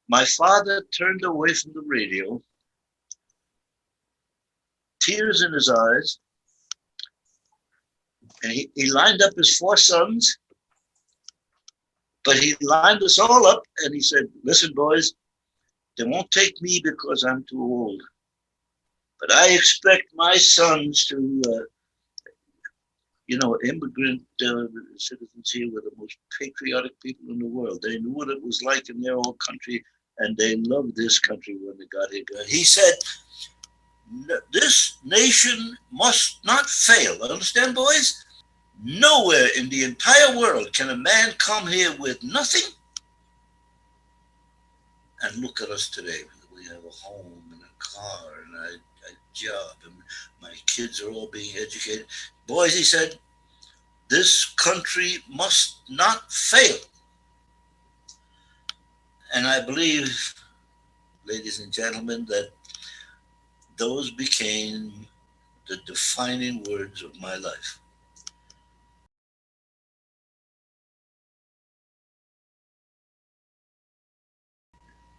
My father turned away from the radio, tears in his eyes, and he lined up his four sons, but he lined us all up and he said, listen, boys, they won't take me because I'm too old. But I expect my sons to, immigrant citizens here were the most patriotic people in the world. They knew what it was like in their own country, and they loved this country when they got here. He said, this nation must not fail. Understand, boys? Nowhere in the entire world can a man come here with nothing. And look at us today. We have a home and a car and a job, and my kids are all being educated. Boys, he said, this country must not fail. And I believe, ladies and gentlemen, that those became the defining words of my life.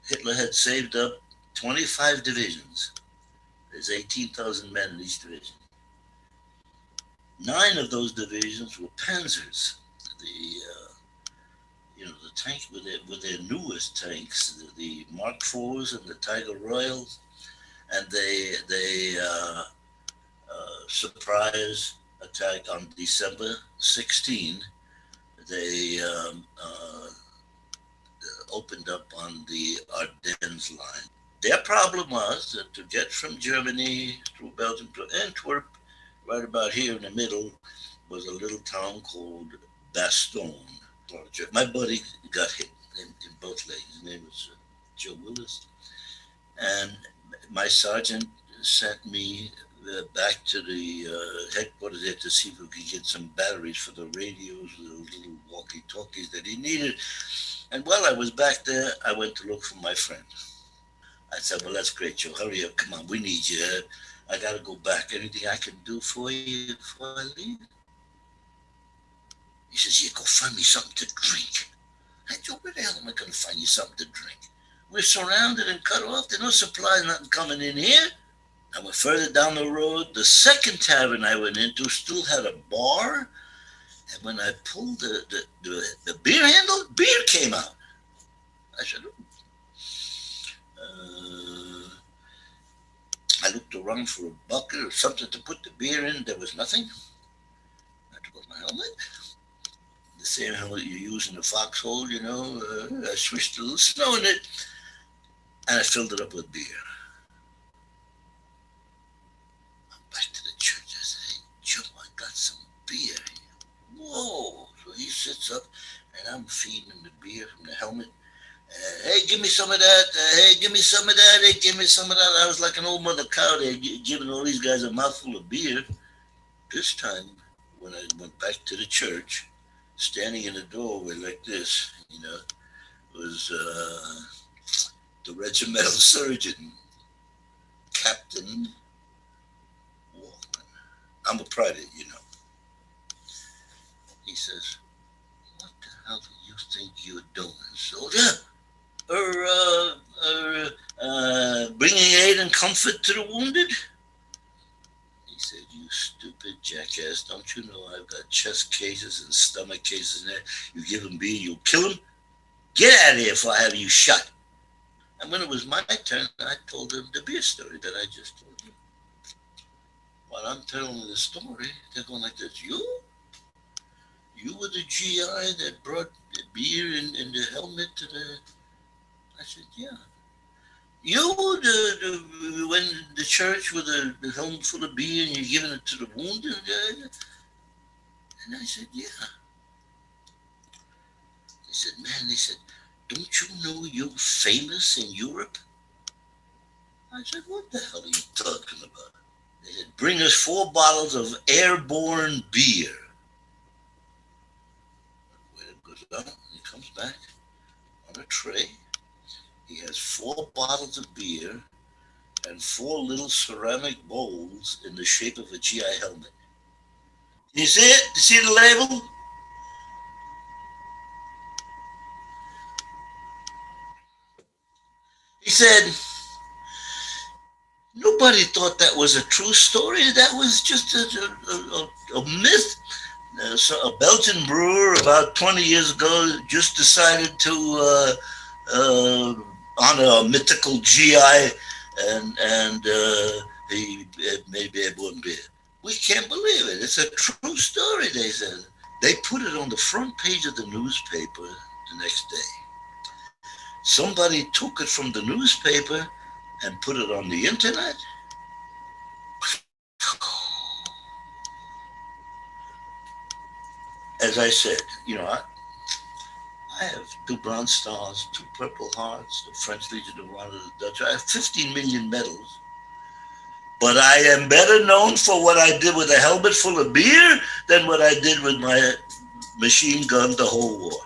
Hitler had saved up 25 divisions. There's 18,000 men in each division. 9 of those divisions were panzers. The tank with their newest tanks, the Mark IVs and the Tiger Royals, and they surprise attack on December 16. They opened up on the Ardennes line. Their problem was that to get from Germany through Belgium to Antwerp, right about here in the middle, was a little town called Bastogne. My buddy got hit in both legs. His name was Joe Willis. And my sergeant sent me back to the headquarters there to see if we could get some batteries for the radios, the little walkie-talkies that he needed. And while I was back there, I went to look for my friend. I said, well, that's great, Joe. Hurry up. Come on. We need you. I got to go back. Anything I can do for you before I leave? He says, yeah, go find me something to drink. I said, where the hell am I going to find you something to drink? We're surrounded and cut off. There's no supplies, nothing coming in here. I went further down the road. The second tavern I went into still had a bar. And when I pulled the beer handle, beer came out. I said, I looked around for a bucket or something to put the beer in. There was nothing. I took off my helmet. The same helmet you use in the foxhole, I switched a little snow in it, and I filled it up with beer. I'm back to the church. I said, hey, Joe, I got some beer. Whoa. So he sits up, and I'm feeding him the beer from the helmet. Hey, give me some of that. Hey, give me some of that. Hey, give me some of that. I was like an old mother cow there, giving all these guys a mouthful of beer. This time, when I went back to the church, standing in the doorway like this, was the regimental surgeon, Captain Walkman. I'm a private, He says, what the hell do you think you're doing, soldier? Bringing aid and comfort to the wounded? He said, you stupid jackass, don't you know I've got chest cases and stomach cases in there? You give him beer, you'll kill him? Get out of here before I have you shot. And when it was my turn, I told him the beer story that I just told you. While I'm telling the story, they're going like this, You were the GI that brought the beer in the helmet to the... I said, yeah. You went to the church with the helmet full of beer and you're giving it to the wounded? And I said, yeah. They said, don't you know you're famous in Europe? I said, what the hell are you talking about? They said, bring us 4 bottles of airborne beer. Waiter goes out, he comes back on a tray. He has 4 bottles of beer and 4 little ceramic bowls in the shape of a GI helmet. You see it? You see the label? said, nobody thought that was a true story. That was just a myth. So a Belgian brewer about 20 years ago just decided to honor a mythical GI, and he made one beer. We can't believe it. It's a true story, they said. They put it on the front page of the newspaper the next day. Somebody took it from the newspaper and put it on the internet. As I said, I have 2 Bronze Stars, 2 Purple Hearts, the French Legion of Honor, the Dutch. I have 15 million medals. But I am better known for what I did with a helmet full of beer than what I did with my machine gun the whole war.